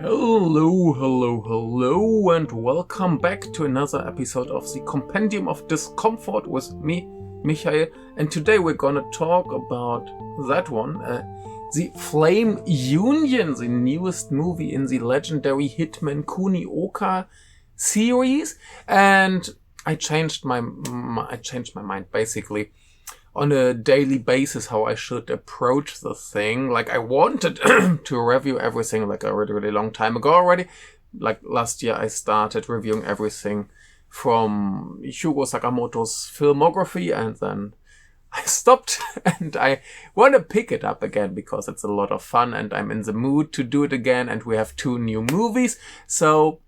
Hello, and welcome back to another episode of the Compendium of Discomfort with me, Michael. And today we're gonna talk about that one, the Flame Union, the newest movie in the legendary hitman Kunioka series. And I changed my mind basically on a daily basis how I should approach the thing. Like I wanted to review everything like a really long time ago already. Like last year I started reviewing everything from Yugo Sakamoto's filmography, and then I stopped and I want to pick it up again because it's a lot of fun and I'm in the mood to do it again, and we have 2 new movies. So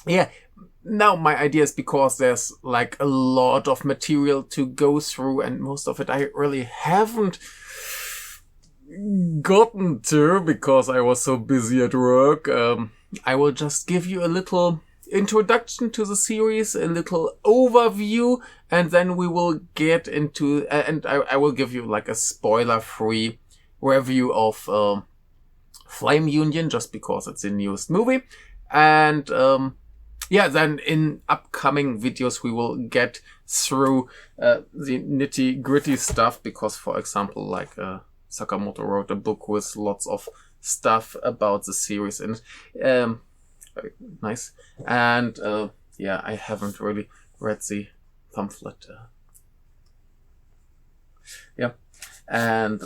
yeah, now my idea is, because there's like a lot of material to go through and most of it I really haven't gotten to because I was so busy at work. I will just give you a little introduction to the series, a little overview, and then we will get into, and I will give you like a spoiler-free review of Flame Union, just because it's the newest movie. And yeah, then in upcoming videos we will get through the nitty-gritty stuff, because, for example, like Sakamoto wrote a book with lots of stuff about the series, and very nice. And yeah, I haven't really read the pamphlet. Yeah, and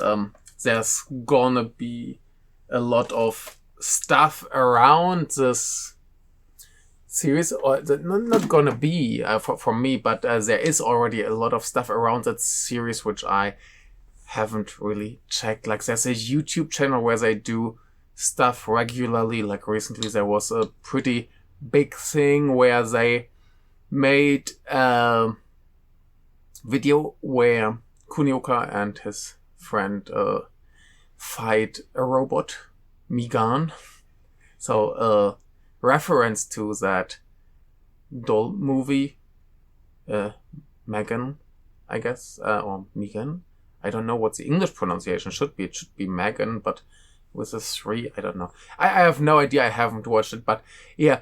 there's gonna be a lot of stuff around this series, or not gonna be for me, but there is already a lot of stuff around that series which I haven't really checked. Like there's a YouTube channel where they do stuff regularly. Like recently there was a pretty big thing where they made a video where Kunioka and his friend fight a robot, Migan. So reference to that doll movie, Megan, I guess, or Megan. I don't know what the English pronunciation should be. It should be Megan, but with a 3, I don't know. I have no idea. I haven't watched it, but yeah,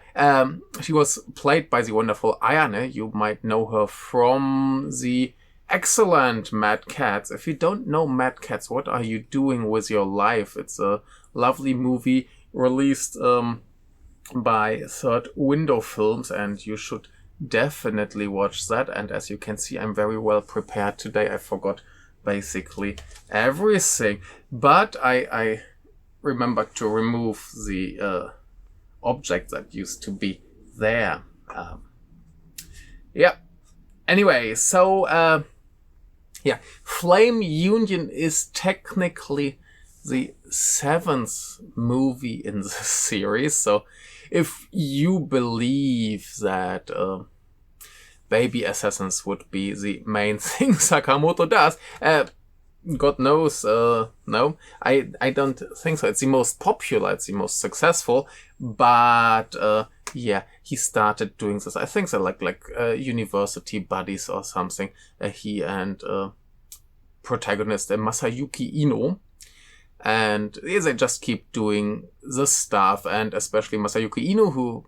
she was played by the wonderful Ayane. You might know her from the excellent Mad Cats. If you don't know Mad Cats, what are you doing with your life? It's a lovely movie released by Third Window Films, and you should definitely watch that. And as you can see, I'm very well prepared today. I forgot basically everything, but I remembered to remove the object that used to be there. Yeah. Anyway, so yeah, Flame Union is technically the 7th movie in the series. So if you believe that baby assassins would be the main thing Sakamoto does, God knows, no, I don't think so. It's the most popular, it's the most successful, but yeah, he started doing this. I think so, like university buddies or something. He and protagonist Masayuki Ino. And they just keep doing this stuff, and especially Masayuki Ino, who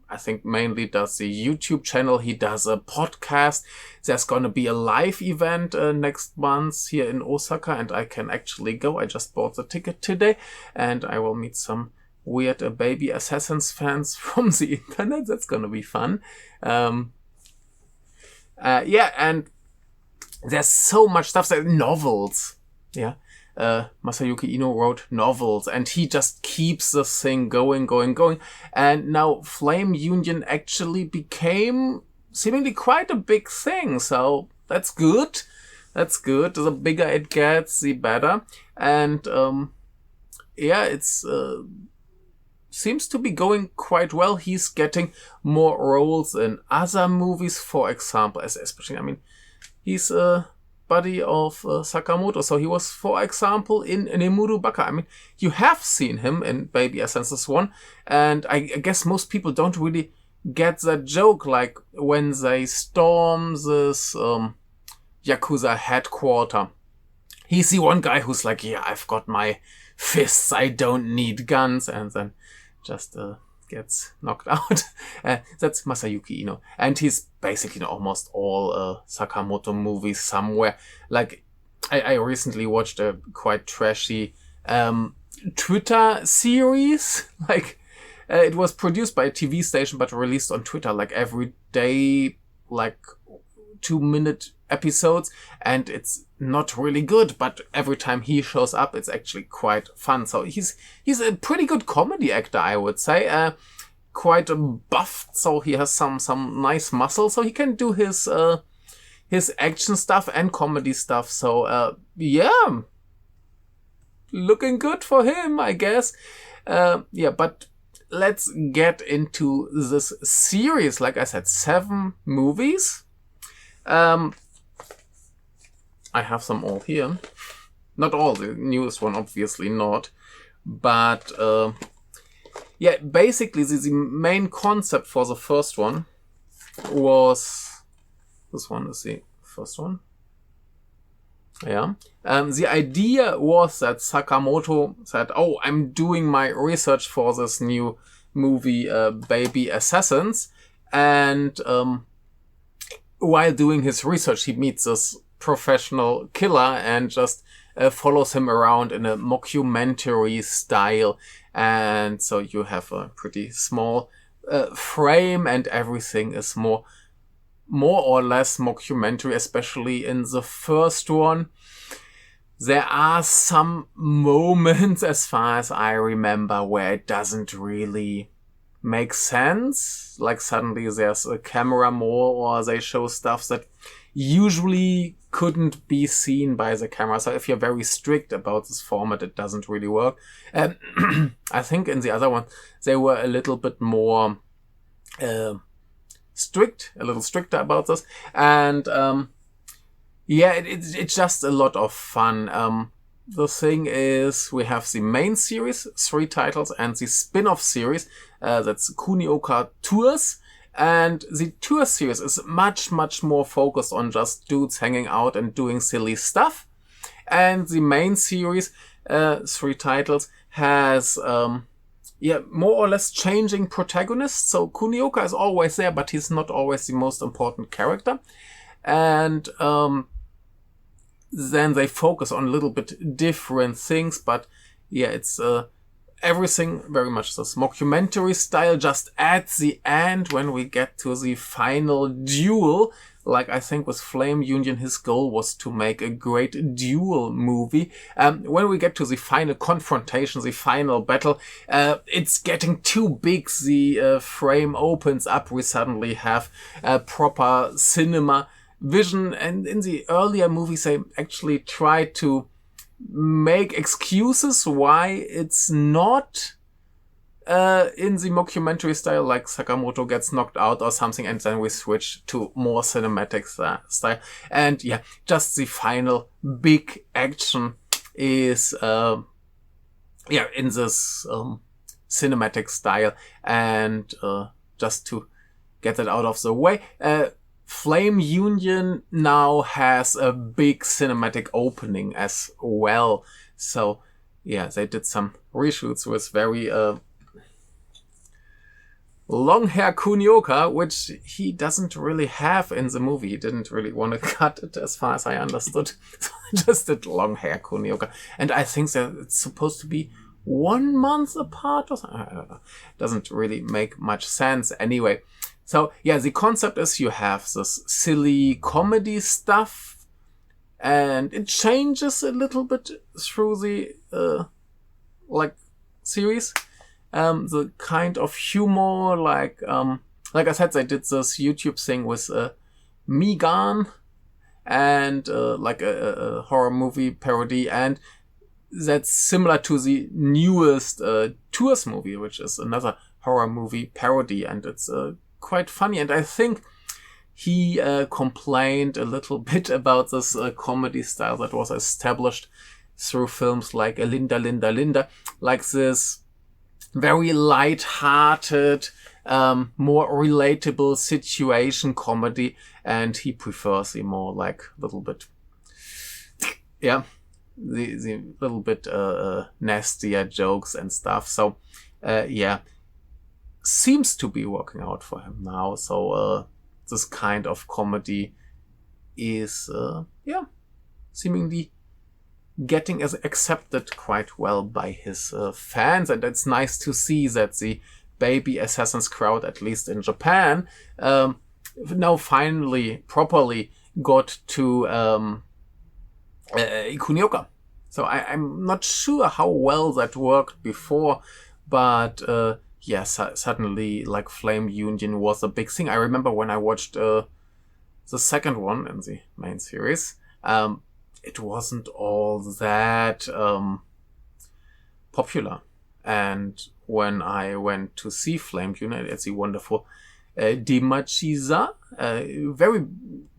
I think mainly does the YouTube channel. He does a podcast. There's gonna be a live event next month here in Osaka, and I can actually go. I just bought the ticket today, and I will meet some weird Baby Assassins fans from the internet. That's gonna be fun. Yeah, and there's so much stuff. There novels. Yeah. Masayuki Ino wrote novels, and he just keeps the thing going. And now Flame Union actually became seemingly quite a big thing, so that's good. The bigger it gets, the better. And yeah, it's seems to be going quite well. He's getting more roles in other movies, for example, especially, I mean, he's buddy of Sakamoto. So he was, for example, in Nemurubaka. I mean, you have seen him in Baby Assassins 1, and I guess most people don't really get that joke, like when they storm this Yakuza headquarters. He's the one guy who's like, yeah, I've got my fists, I don't need guns, and then just gets knocked out. That's Masayuki Ino. And he's basically in almost all Sakamoto movies somewhere. Like, I recently watched a quite trashy Twitter series. Like, it was produced by a TV station but released on Twitter like every day, like 2-minute episodes, and it's not really good, but every time he shows up it's actually quite fun. So he's a pretty good comedy actor, I would say. Quite buffed, so he has some nice muscle, so he can do his action stuff and comedy stuff. So yeah, looking good for him, I guess. Yeah, but let's get into this series. Like I said, 7 movies. I have them all here. Not all, the newest one obviously not. But yeah, basically the main concept for the first one was... This one is the first one. Yeah. The idea was that Sakamoto said, oh, I'm doing my research for this new movie, Baby Assassins. And while doing his research, he meets this professional killer and just follows him around in a mockumentary style. And so you have a pretty small frame, and everything is more or less mockumentary, especially in the first one. There are some moments, as far as I remember, where it doesn't really make sense. Like suddenly there's a camera more, or they show stuff that usually couldn't be seen by the camera. So if you're very strict about this format, it doesn't really work. I think in the other one, they were a little bit more strict, a little stricter about this. And yeah, it's just a lot of fun. The thing is, we have the main series, 3 titles, and the spin-off series, that's Kunioka Tours. And the tour series is much more focused on just dudes hanging out and doing silly stuff. And the main series, 3 titles, has yeah, more or less changing protagonists. So Kunioka is always there, but he's not always the most important character. And then they focus on a little bit different things, but yeah, it's everything very much this mockumentary style. Just at the end, when we get to the final duel, like I think with Flame Union, his goal was to make a great duel movie. When we get to the final confrontation, the final battle, it's getting too big. The frame opens up. We suddenly have a proper cinema vision. And in the earlier movies, they actually tried to make excuses why it's not in the mockumentary style, like Sakamoto gets knocked out or something, and then we switch to more cinematic style. And yeah, just the final big action is yeah, in this cinematic style. And just to get that out of the way, Flame Union now has a big cinematic opening as well. So yeah, they did some reshoots with very long hair Kunioka, which he doesn't really have in the movie. He didn't really want to cut it, as far as I understood. So I just did long hair Kunioka. And I think that it's supposed to be 1 month apart or something. I don't know. Doesn't really make much sense anyway. So yeah, the concept is you have this silly comedy stuff, and it changes a little bit through the like series. The kind of humor, like I said, they did this YouTube thing with Migan, and like a horror movie parody, and that's similar to the newest Tours movie, which is another horror movie parody, and it's quite funny. And I think he complained a little bit about this comedy style that was established through films like Linda, Linda, Linda, like this very light-hearted, more relatable situation comedy, and he prefers the more like little bit, yeah, the little bit nastier jokes and stuff. So seems to be working out for him now. So this kind of comedy is seemingly getting accepted quite well by his fans, and it's nice to see that the Baby Assassins crowd, at least in Japan, now finally properly got to Kunioka. So I'm not sure how well that worked before, but suddenly like Flame Union was a big thing. I remember when I watched the second one in the main series, it wasn't all that popular. And when I went to see Flame Union at the wonderful Dimachiza, very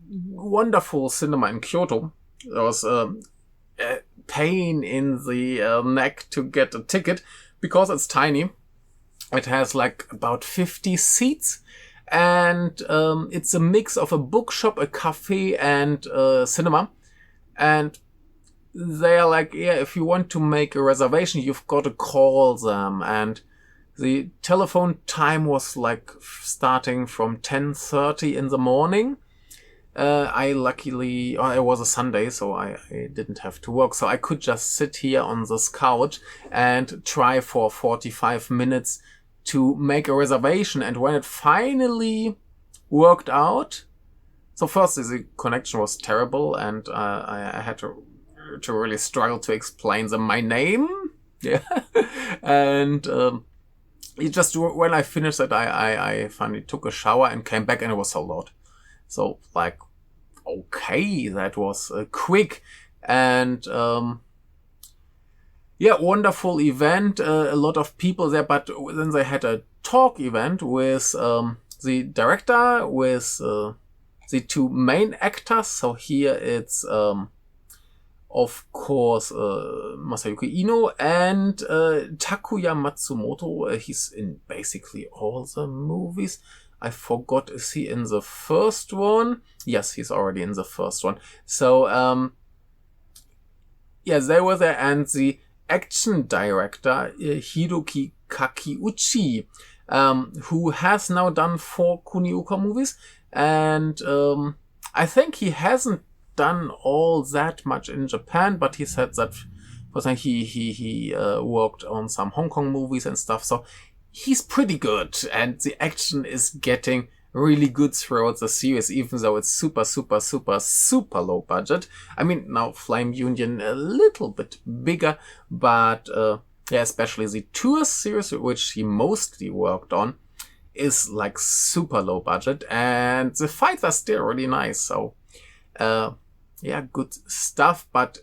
wonderful cinema in Kyoto, there was a pain in the neck to get a ticket because it's tiny. It has like about 50 seats, and it's a mix of a bookshop, a cafe, and cinema. And they're like, if you want to make a reservation, you've got to call them. And the telephone time was like starting from 10:30 in the morning. It was a Sunday, so I didn't have to work. So I could just sit here on this couch and try for 45 minutes to make a reservation. And when it finally worked out, so first the connection was terrible, and I had to really struggle to explain them my name. Yeah. And just when I finished it, I finally took a shower and came back, and it was sold out. So, like, okay, that was quick. And, wonderful event. A lot of people there, but then they had a talk event with the director, with the two main actors. So here it's, of course, Masayuki Ino and Takuya Matsumoto. He's in basically all the movies. I forgot, is he in the first one? Yes, he's already in the first one. So, they were there, and the action director, Hiroki Kakiuchi, who has now done 4 Kunioka movies, and I think he hasn't done all that much in Japan, but he said that he worked on some Hong Kong movies and stuff, so he's pretty good, and the action is getting really good throughout the series, even though it's super, super, super, super low budget. I mean, now Flame Union a little bit bigger, but especially the Tour series, which he mostly worked on, is like super low budget, and the fights are still really nice. So, good stuff. But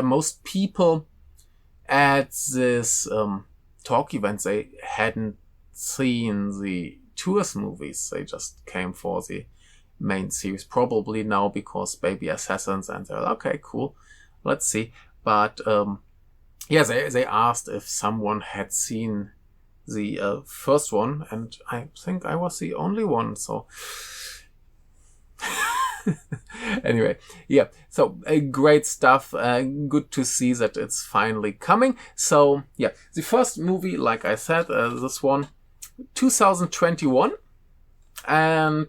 most people at this talk event, they hadn't seen the Tours movies. They just came for the main series, probably now because Baby Assassins, and they're like, okay, cool, let's see. But they asked if someone had seen the first one, and I think I was the only one, so anyway, so great stuff. Good to see that it's finally coming. So the first movie, like I said, this one 2021, and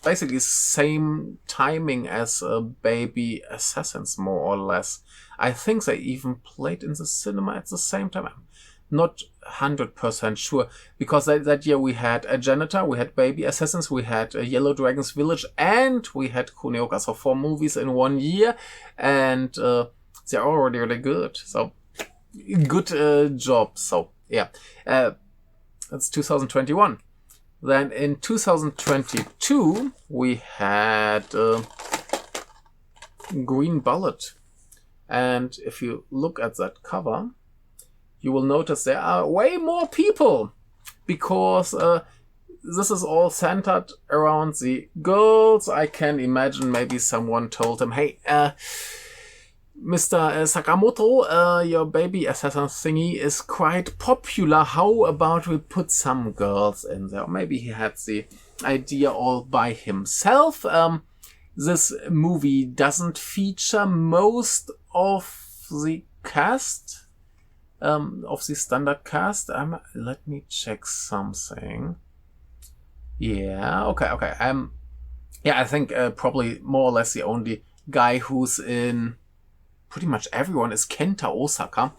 basically same timing as Baby Assassins, more or less. I think they even played in the cinema at the same time. I'm not 100% sure, because that year we had a Janitor, we had Baby Assassins, we had Yellow Dragon's Village, and we had Kunioka. So 4 movies in 1 year, and they're already really good. So good job. So that's 2021. Then in 2022 we had Green Bullet, and if you look at that cover, you will notice there are way more people, because this is all centered around the girls. I can imagine maybe someone told him, hey, Mr. Sakamoto, your Baby Assassin thingy is quite popular. How about we put some girls in there? Maybe he had the idea all by himself. This movie doesn't feature most of the cast. of the standard cast. Let me check something. Yeah, okay. I think probably more or less the only guy who's in pretty much everyone is Kenta Osaka.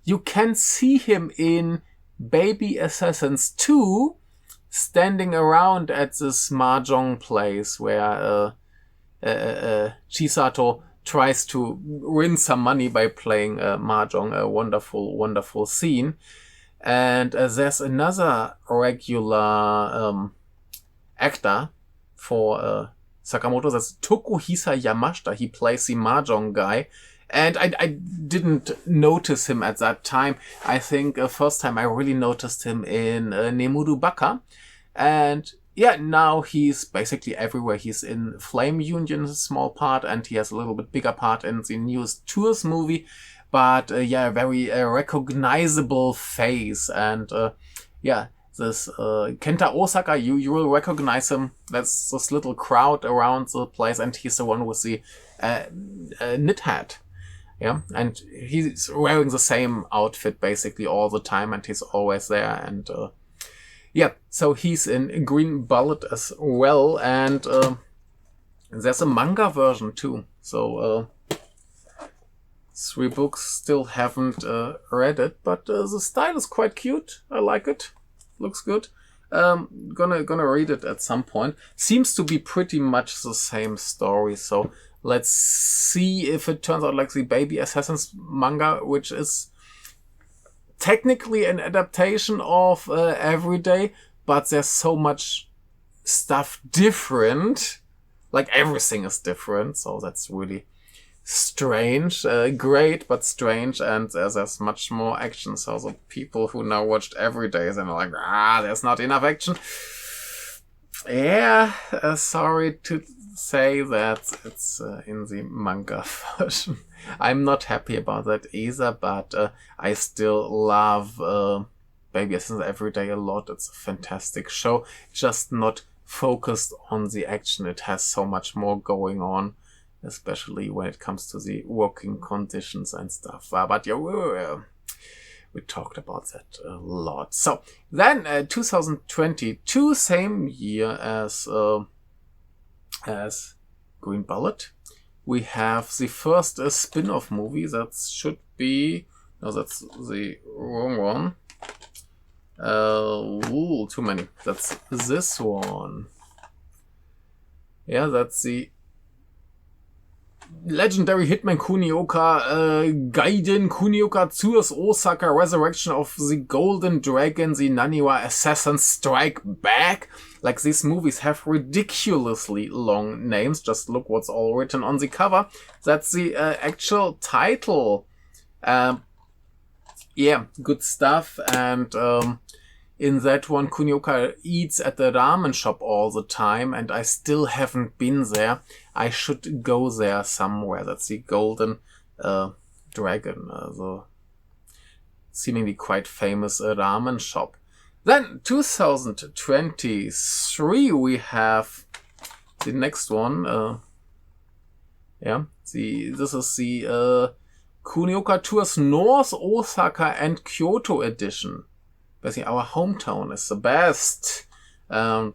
You can see him in Baby Assassins 2 standing around at this mahjong place where Chisato tries to win some money by playing mahjong, a wonderful, wonderful scene. And there's another regular actor for Sakamoto, that's Tokuhisa Yamashita. He plays the mahjong guy. And I didn't notice him at that time. I think first time I really noticed him in Nemurubaka. And yeah, now he's basically everywhere. He's in Flame Union, a small part, and he has a little bit bigger part in the newest Tours movie. But yeah, very recognizable face. And this Kenta Osaka, you will recognize him. That's this little crowd around the place, and he's the one with the knit hat. Yeah, and he's wearing the same outfit basically all the time, and he's always there. And so he's in Green Bullet as well, and there's a manga version too. So 3 books, still haven't read it, but the style is quite cute. I like it. Looks good. Gonna read it at some point. Seems to be pretty much the same story, so let's see if it turns out like the Baby Assassins manga, which is technically an adaptation of Everyday, but there's so much stuff different. Like everything is different, so that's really strange. Great, but strange, and there's much more action. So the people who now watched Everyday, they're like, there's not enough action. Yeah, sorry to say that it's in the manga version. I'm not happy about that either, but I still love Baby Assassins Everyday a lot. It's a fantastic show, just not focused on the action. It has so much more going on, especially when it comes to the working conditions and stuff. But yeah, we talked about that a lot. So then 2022, same year as Green Bullet, we have the first spin-off movie. That should be... No, that's the wrong one. Too many. That's this one. Yeah, that's the legendary hitman Kunioka, Gaiden Kunioka Tsu's Osaka Resurrection of the Golden Dragon, the Naniwa Assassins Strike Back. Like, these movies have ridiculously long names. Just look what's all written on the cover. That's the actual title. Good stuff. And in that one, Kunioka eats at the ramen shop all the time, and I still haven't been there. I should go there somewhere. That's the Golden Dragon, the seemingly quite famous ramen shop. Then 2023, we have the next one. This is the Kunioka Tours North, Osaka, and Kyoto edition. Basically, our hometown is the best. And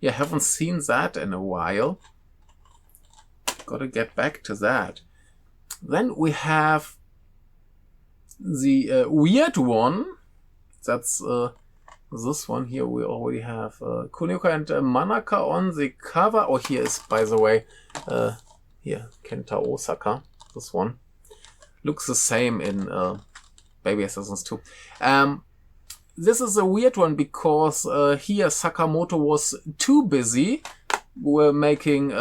haven't seen that in a while. Gotta get back to that. Then we have the weird one. That's this one here. We already have Kunioka and Manaka on the cover. Oh, here is, by the way, Kenta Osaka. This one looks the same in Baby Assassins 2. This is a weird one because here Sakamoto was too busy. We're making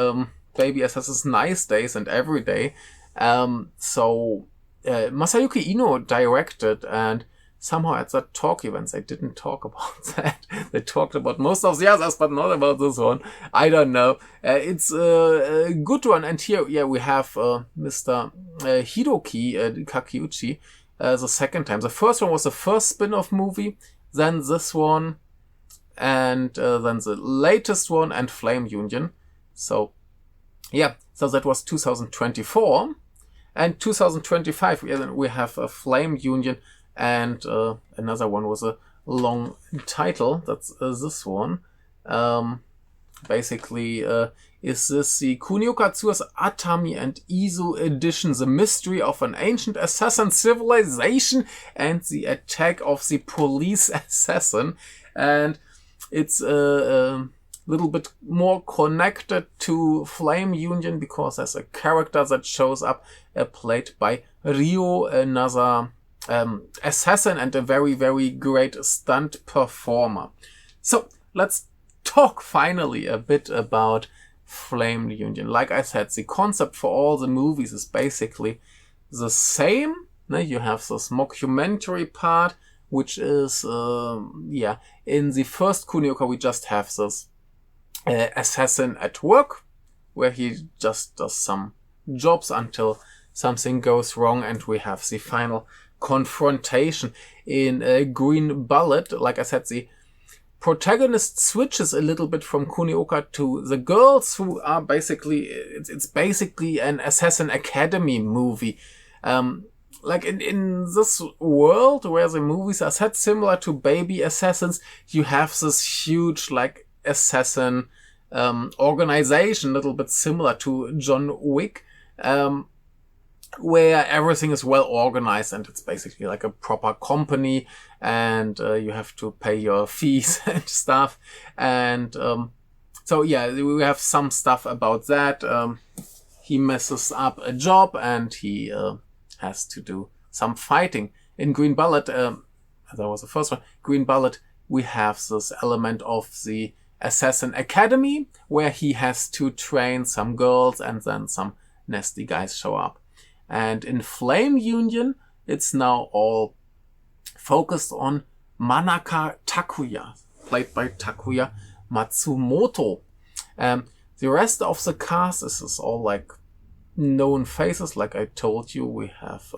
Baby Assassins Nice Days and Everyday. So Masayuki Ino directed, and somehow at that talk events they didn't talk about that. They talked about most of the others, but not about this one. I don't know. It's a good one. And here, we have Mr. Hiroki Kakiuchi the second time. The first one was the first spin-off movie, then this one, and then the latest one, and Flame Union. So that was 2024. And 2025, we have a Flame Union, and another one was a long title. That's this one. Basically, is this the Kunioka Tsu's Atami and Izu edition, the mystery of an ancient assassin civilization and the attack of the police assassin. And it's a little bit more connected to Flame Union because there's a character that shows up played by Ryo, another assassin and a very, very great stunt performer. So let's talk finally a bit about Flame Union. Like I said, the concept for all the movies is basically the same. You have this mockumentary part, which is, in the first Kunioka we just have this assassin at work, where he just does some jobs until something goes wrong, and we have the final confrontation. In Green Bullet, like I said, the protagonist switches a little bit from Kunioka to the girls, who are basically, it's basically an assassin academy movie. Like in this world where the movies are set similar to Baby Assassins, you have this huge like assassin organization, a little bit similar to John Wick, where everything is well organized and it's basically like a proper company, and you have to pay your fees and stuff. And so yeah, we have some stuff about that. He messes up a job and he has to do some fighting. In Green Bullet, that was the first one, Green Bullet, we have this element of the Assassin Academy, where he has to train some girls and then some nasty guys show up. And in Flame Union, it's now all focused on Manaka Takuya, played by Takuya Matsumoto. The rest of the cast is all like known faces. Like I told you, we have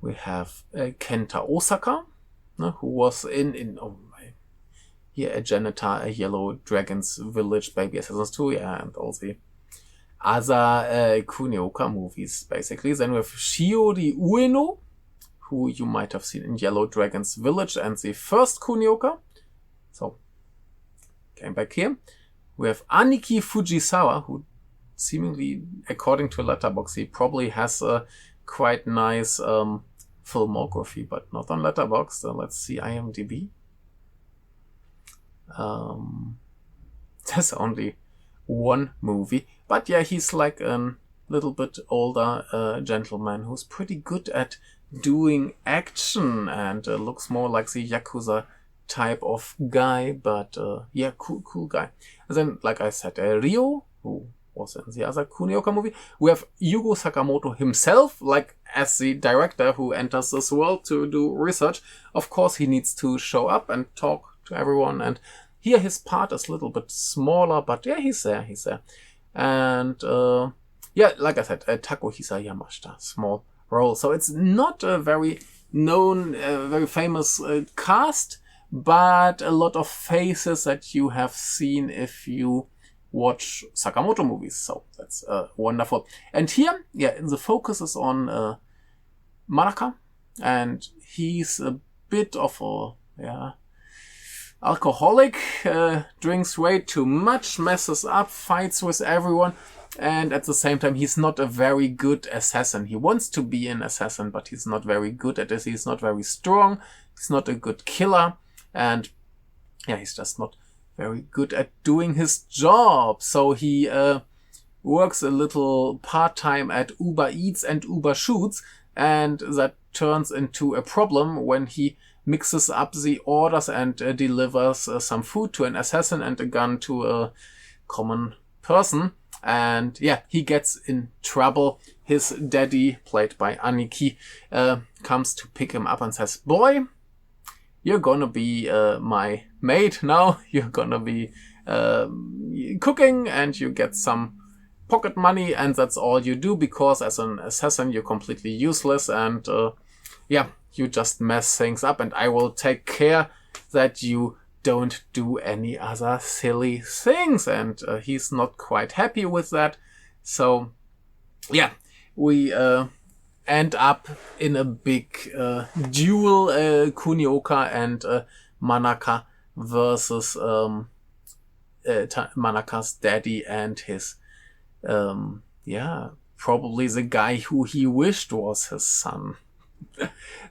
Kenta Osaka, who was in a janitor, a Yellow Dragon's Village, Baby Assassins 2, and all the other Kunioka movies, basically. Then we have Shiori Ueno, who you might have seen in Yellow Dragon's Village and the first Kunioka. So, came back here. We have Aniki Fujisawa, who seemingly, according to Letterboxd, he probably has a quite nice filmography, but not on Letterboxd. Let's see IMDb. There's only one movie, but yeah, he's like a little bit older gentleman who's pretty good at doing action and looks more like the Yakuza type of guy, but yeah, cool guy. And then, like I said, Ryo, who was in the other Kunioka movie. We have Yugo Sakamoto himself, like as the director who enters this world to do research. Of course, he needs to show up and talk to everyone, and here his part is a little bit smaller, but yeah, he's there. And yeah, like I said, Takuhisa Yamashita, small role. So it's not a very known, very famous cast, but a lot of faces that you have seen if you watch Sakamoto movies. So that's wonderful. And here, yeah, the focus is on Manaka, and he's a bit of a alcoholic, drinks way too much, messes up, fights with everyone, and at the same time he's not a very good assassin. He wants to be an assassin, but he's not very good at it. He's not very strong, he's not a good killer, and yeah, he's just not very good at doing his job. So he works a little part-time at Uber Eats and Uber Shoots, and that turns into a problem when he mixes up the orders and delivers some food to an assassin and a gun to a common person. And yeah, he gets in trouble. His daddy, played by Aniki, comes to pick him up and says, "Boy, you're gonna be my maid now. You're gonna be cooking and you get some pocket money, and that's all you do, because as an assassin you're completely useless, and yeah, you just mess things up, and I will take care that you don't do any other silly things." And he's not quite happy with that. So yeah, we end up in a big duel, Kunioka and Manaka versus Manaka's daddy and his, probably the guy who he wished was his son.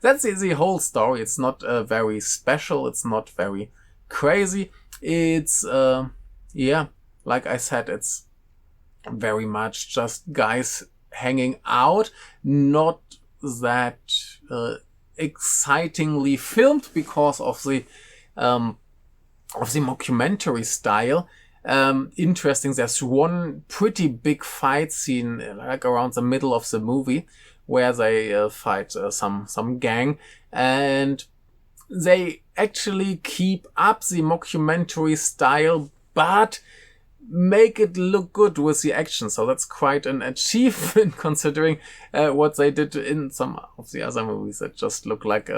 That's the whole story. It's not very special. It's not very crazy. It's, like I said, it's very much just guys hanging out, not that excitingly filmed because of the mockumentary style. Interesting, there's one pretty big fight scene like around the middle of the movie where they fight some gang, and they actually keep up the mockumentary style but make it look good with the action. So that's quite an achievement considering what they did in some of the other movies that just look like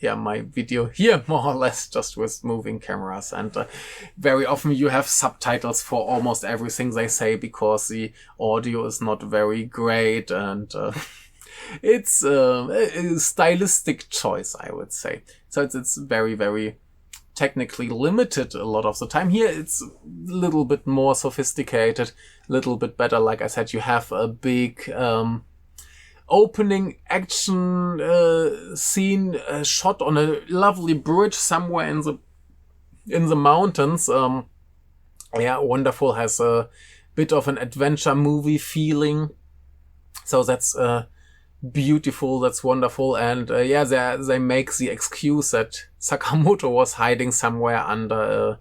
my video here, more or less, just with moving cameras. And very often you have subtitles for almost everything they say because the audio is not very great, and it's a stylistic choice, I would say. So it's very, very technically limited a lot of the time. Here it's a little bit more sophisticated, a little bit better. Like I said, you have a big opening action scene shot on a lovely bridge somewhere in the mountains. Wonderful, has a bit of an adventure movie feeling. So that's beautiful, that's wonderful. And they make the excuse that Sakamoto was hiding somewhere under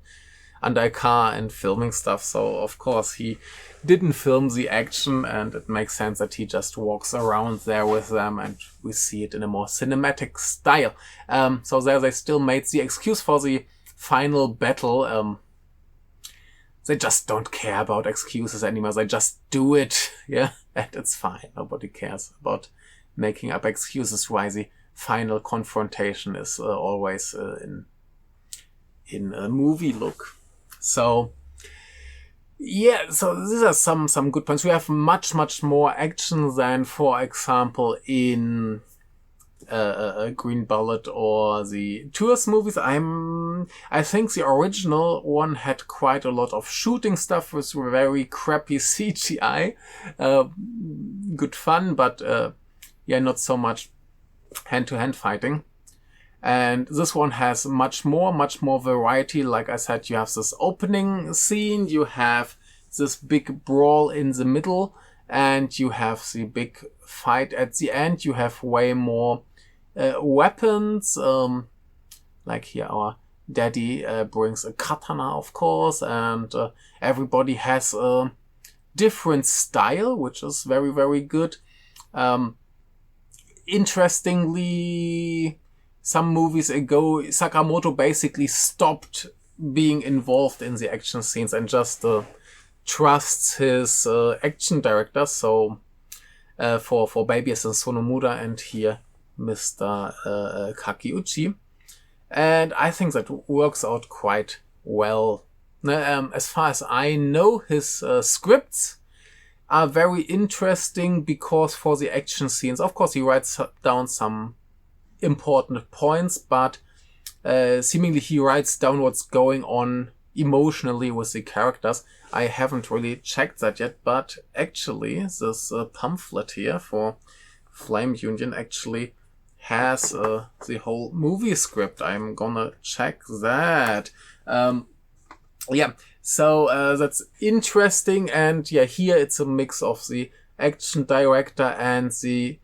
a car and filming stuff. So of course he didn't film the action, and it makes sense that he just walks around there with them, and we see it in a more cinematic style. So there they still made the excuse for the final battle. They just don't care about excuses anymore. They just do it, and it's fine. Nobody cares about making up excuses why the final confrontation is always in a movie look. So so these are some good points. We have much more action than, for example, in Green Bullet or the Tours movies. I think the original one had quite a lot of shooting stuff with very crappy CGI. Good fun, but not so much hand-to-hand fighting. And this one has much more variety. Like I said, you have this opening scene, you have this big brawl in the middle, and you have the big fight at the end. You have way more weapons. Like here, our daddy brings a katana, of course, and everybody has a different style, which is very, very good. Interestingly, some movies ago, Sakamoto basically stopped being involved in the action scenes and just trusts his action director. So for Baby as in Sonomura, and here Mr. Kakiuchi. And I think that works out quite well. As far as I know, his scripts are very interesting because for the action scenes, of course, he writes down some important points, but seemingly he writes down what's going on emotionally with the characters. I haven't really checked that yet, but actually this pamphlet here for Flame Union actually has the whole movie script. I'm gonna check that. So that's interesting, and here it's a mix of the action director and the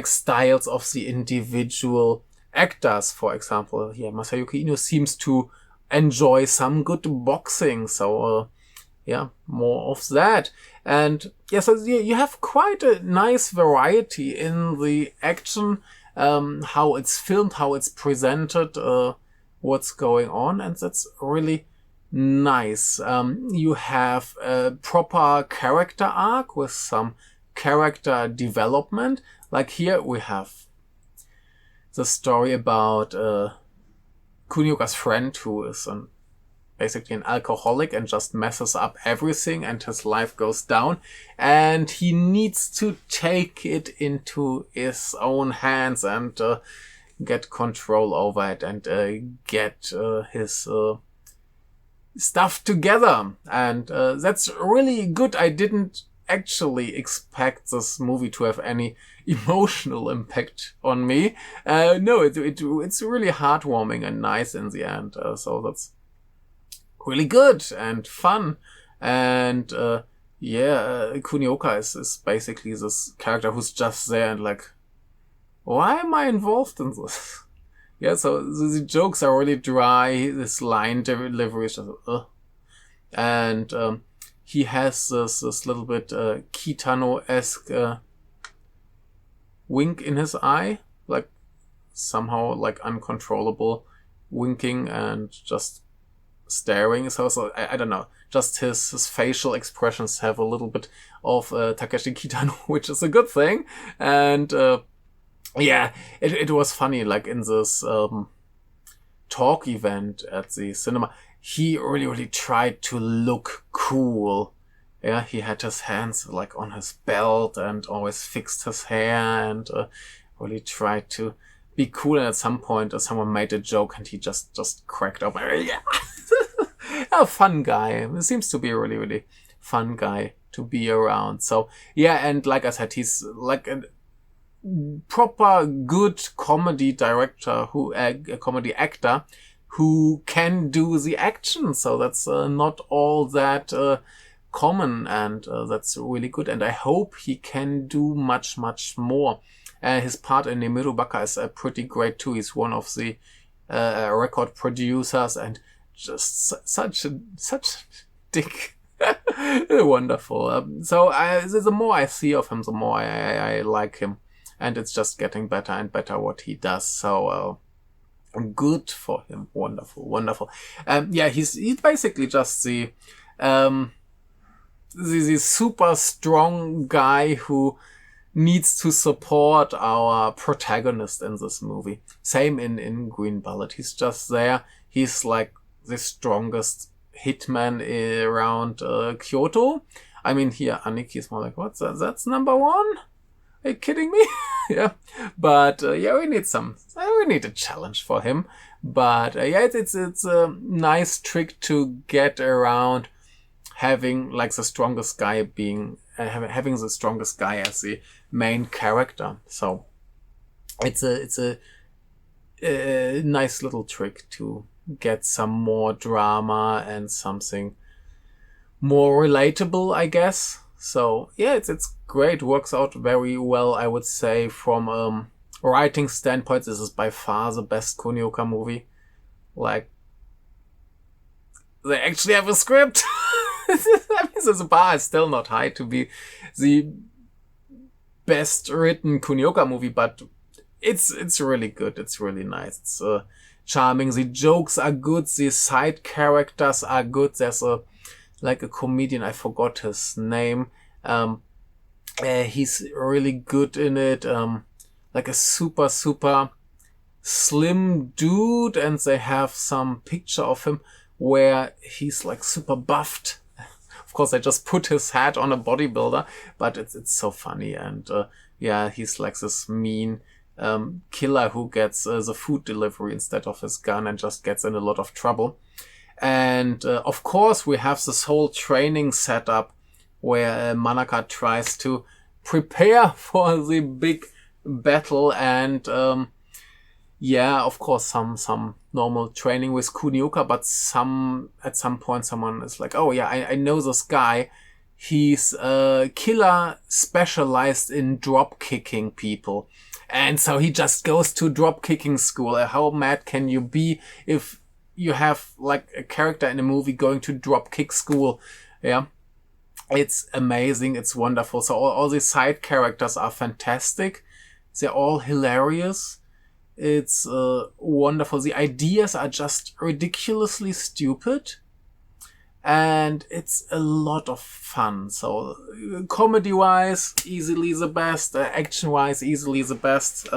styles of the individual actors. For example, here Masayuki Ino seems to enjoy some good boxing, so more of that. And so you have quite a nice variety in the action, how it's filmed, how it's presented, what's going on, and that's really nice. You have a proper character arc with some character development. Like here we have the story about Kunioka's friend, who is an basically an alcoholic and just messes up everything, and his life goes down, and he needs to take it into his own hands and get control over it and get his stuff together. And that's really good. I didn't actually expect this movie to have any emotional impact on me. No, it's really heartwarming and nice in the end. So that's really good and fun. And Kunioka is basically this character who's just there and like, why am I involved in this? Yeah, so the jokes are really dry. This line delivery is just, and he has this little bit Kitano-esque wink in his eye, like somehow like uncontrollable winking and just staring. So I don't know. Just his facial expressions have a little bit of Takeshi Kitano, which is a good thing. And it was funny. Like in this talk event at the cinema, he really tried to look cool. Yeah, he had his hands like on his belt and always fixed his hair and really tried to be cool. And at some point, someone made a joke and he just cracked up. Yeah. A fun guy. It seems to be a really fun guy to be around. So yeah, and like I said, he's like a proper good comedy director, a comedy actor who can do the action. So that's not all that common, and that's really good. And I hope he can do much more. His part in Nemurubaka is pretty great too. He's one of the record producers and just such a dick. Wonderful. So the more I see of him, the more I like him, and it's just getting better and better what he does. So good for him. Wonderful. He's basically just the super strong guy who needs to support our protagonist in this movie. Same in Green Bullet. He's just there. He's like the strongest hitman around Kyoto. I mean, here Aniki is more like, what's that? That's number one? Are you kidding me? Yeah. But we need a challenge for him. But it's a nice trick to get around having like the strongest guy being having the strongest guy as the main character. So it's a nice little trick to get some more drama and something more relatable, I guess. So yeah, it's great. Works out very well, I would say. From writing standpoint, this is by far the best Kunioka movie. Like, they actually have a script. That means the bar is still not high to be the best written Kunioka movie, but it's really good. It's really nice. It's charming. The jokes are good. The side characters are good. There's a comedian, I forgot his name. He's really good in it. Like a super slim dude, and they have some picture of him where he's like super buffed. Of course, they just put his hat on a bodybuilder, but it's so funny. And he's like this mean killer who gets the food delivery instead of his gun and just gets in a lot of trouble. And of course, we have this whole training setup where Manaka tries to prepare for the big battle. And of course, some normal training with Kunioka, but at some point someone is like, oh yeah, I know this guy. He's a killer specialized in drop kicking people. And so he just goes to drop kicking school. How mad can you be if you have like a character in a movie going to drop kick school? Yeah. It's amazing. It's wonderful. So all these side characters are fantastic. They're all hilarious. It's wonderful. The ideas are just ridiculously stupid. And it's a lot of fun. So comedy-wise, easily the best. Action-wise, easily the best.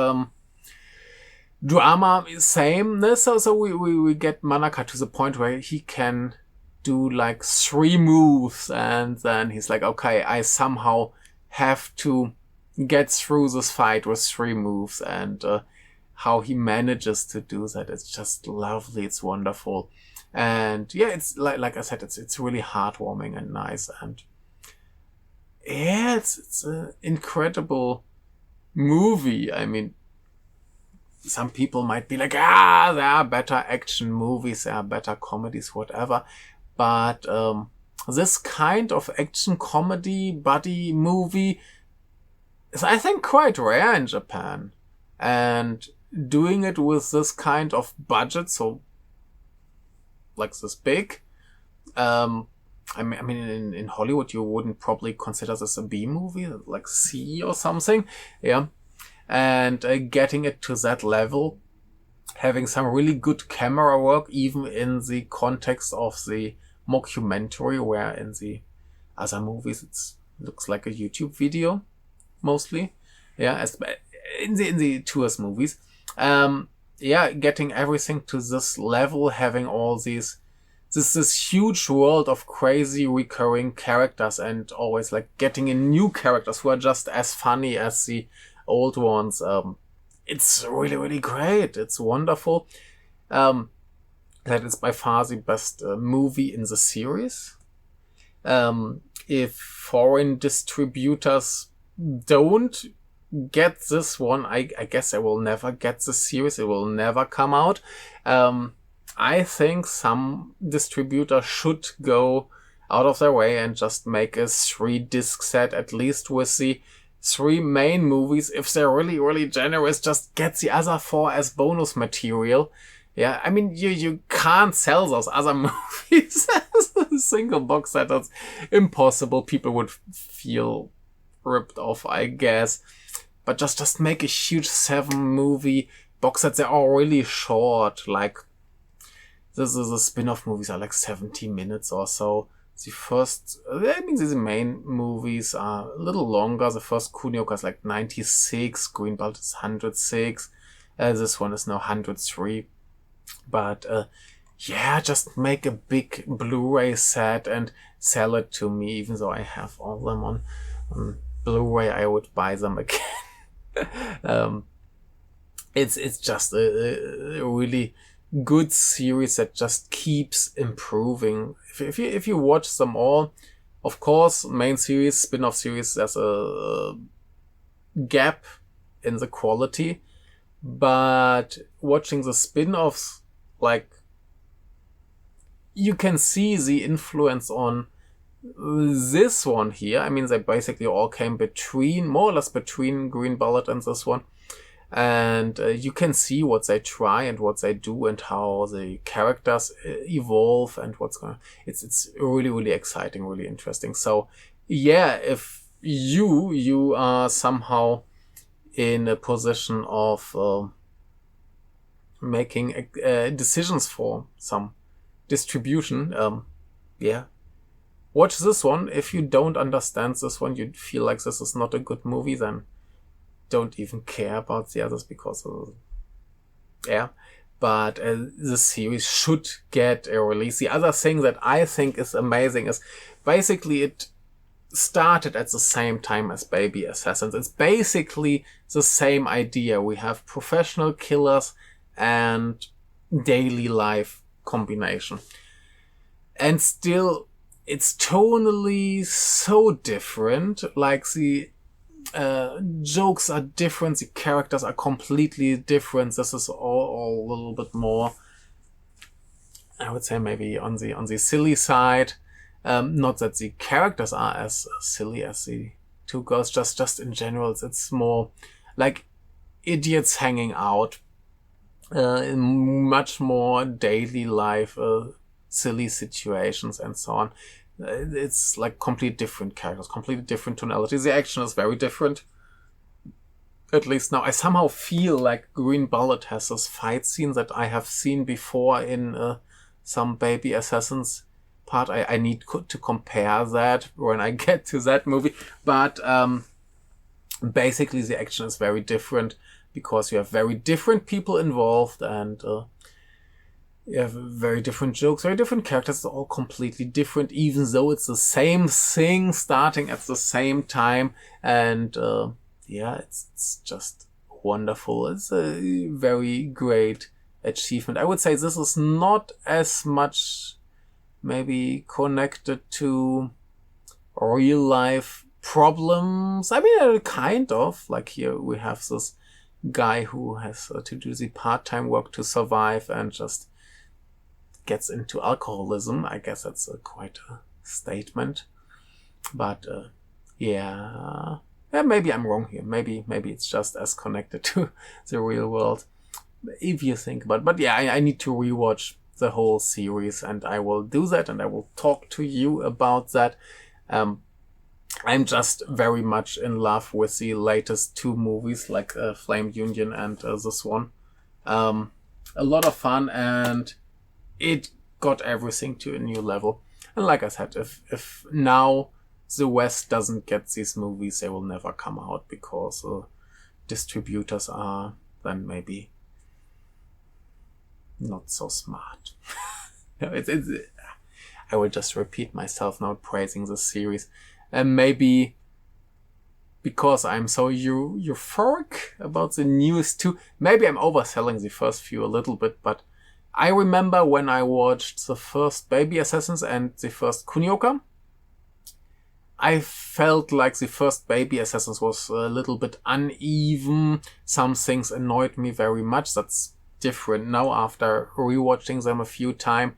drama sameness. So we get Manaka to the point where he can do like 3 moves and then he's like, okay, I somehow have to get through this fight with 3 moves, and how he manages to do that, it's just lovely. It's wonderful. And yeah, it's like I said, it's really heartwarming and nice, and yeah, it's an incredible movie. I mean, some people might be like, there are better action movies, there are better comedies, whatever. But this kind of action comedy buddy movie is, I think, quite rare in Japan. And doing it with this kind of budget, so like this big, I mean, in Hollywood, you wouldn't probably consider this a B movie, like C or something. Yeah. And getting it to that level, having some really good camera work, even in the context of the mockumentary, where in the other movies it looks like a YouTube video, mostly. Yeah, as in the tours movies. Yeah, getting everything to this level, having all these this huge world of crazy recurring characters, and always like getting in new characters who are just as funny as the old ones. It's really, really great. It's wonderful. That is by far the best movie in the series. If foreign distributors don't get this one, I guess I will never get the series. It will never come out. I think some distributor should go out of their way and just make a 3-disc set, at least with the 3 main movies. If they're really, really generous, just get the other 4 as bonus material. Yeah, I mean, you can't sell those other movies as a single box set. That's impossible. People would feel ripped off, I guess. But just make a huge 7-movie box set. They're all really short. Like, the spin-off movies are like 70 minutes or so. The first, I mean, the main movies are a little longer. The first Kunioka is like 96. Green Belt is 106. This one is now 103. But yeah, just make a big Blu-ray set and sell it to me. Even though I have all of them on Blu-ray, I would buy them again. It's just a really good series that just keeps improving. If you watch them all, of course, main series, spin-off series, there's a gap in the quality. But watching the spin-offs, like, you can see the influence on this one here. I mean, they basically all came more or less between Green Bullet and this one. And you can see what they try and what they do and how the characters evolve and what's going on. It's really, really exciting, really interesting. So yeah, if you are somehow in a position of making decisions for some distribution, yeah, watch this one. If you don't understand this one, you feel like this is not a good movie, then don't even care about the others, because yeah, but the series should get a release. The other thing that I think is amazing is basically it started at the same time as Baby Assassins. It's basically the same idea. We have professional killers and daily life combination, and still it's tonally so different. Like, the jokes are different, the characters are completely different. This is all a little bit more, I would say, maybe on the silly side. Not that the characters are as silly as the 2 girls, just in general, it's more like idiots hanging out, in much more daily life, silly situations and so on. It's like completely different characters, completely different tonalities. The action is very different. At least now I somehow feel like Green Bullet has this fight scene that I have seen before in some Baby Assassins part. I need to compare that when I get to that movie. But basically the action is very different, because you have very different people involved, and you have very different jokes, very different characters, all completely different, even though it's the same thing starting at the same time. And it's just wonderful. It's a very great achievement. I would say this is not as much maybe connected to real life problems. I mean, kind of. Like here we have this guy who has to do the part-time work to survive and just gets into alcoholism. I guess that's quite a statement. But maybe I'm wrong here. Maybe it's just as connected to the real world, if you think about it. But yeah, I need to rewatch the whole series, and I will do that, and I will talk to you about that. I'm just very much in love with the latest two movies, like Flame Union and this one. A lot of fun, and it got everything to a new level. And like I said, if now the West doesn't get these movies, they will never come out, because distributors are then maybe not so smart. I will just repeat myself now praising the series. And maybe because I'm so euphoric about the newest two, maybe I'm overselling the first few a little bit, but I remember when I watched the first Baby Assassins and the first Kunioka, I felt like the first Baby Assassins was a little bit uneven. Some things annoyed me very much. That's different now after rewatching them a few times.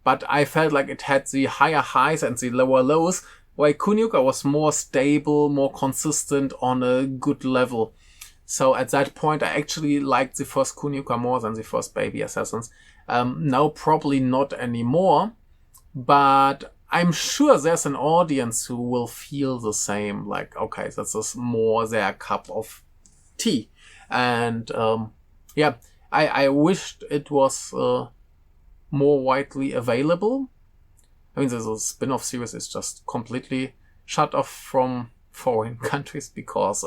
But I felt like it had the higher highs and the lower lows, while Kunioka was more stable, more consistent on a good level. So at that point, I actually liked the first Kunioka more than the first Baby Assassins. Now probably not anymore, but I'm sure there's an audience who will feel the same. Like, okay, this is more their cup of tea. And I wished it was more widely available. I mean, the spin-off series is just completely shut off from foreign countries, because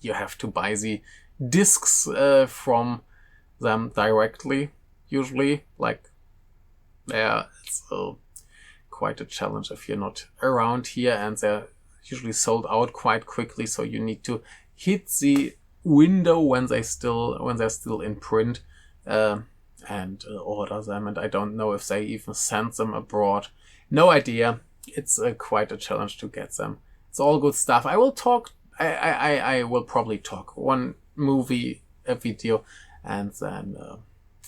you have to buy the discs from them directly, usually. Like, it's quite a challenge if you're not around here, and they're usually sold out quite quickly, so you need to hit the window when they're still in print and order them. And I don't know if they even send them abroad. No idea. It's quite a challenge to get them. It's all good stuff. I will talk. I will probably talk one movie a video, and then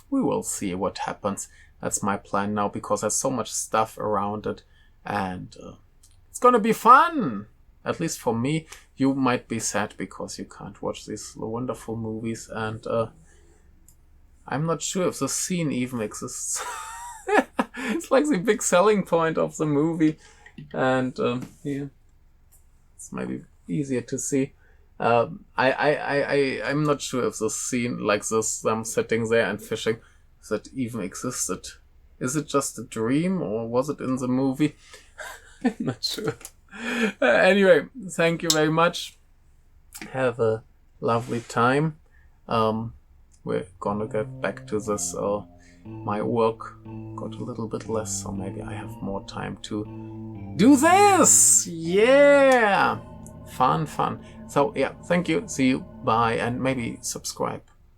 we will see what happens. That's my plan now, because there's so much stuff around it, and it's gonna be fun. At least for me. You might be sad because you can't watch these wonderful movies, and I'm not sure if the scene even exists. It's like the big selling point of the movie, and it's maybe easier to see. I'm not sure if the scene like this, them sitting there and fishing, that even existed. Is it just a dream, or was it in the movie? I'm not sure. Anyway, thank you very much. Have a lovely time. We're gonna get back to this. My work got a little bit less, so maybe I have more time to do this. Yeah, fun. So yeah, thank you. See you. Bye, and maybe subscribe.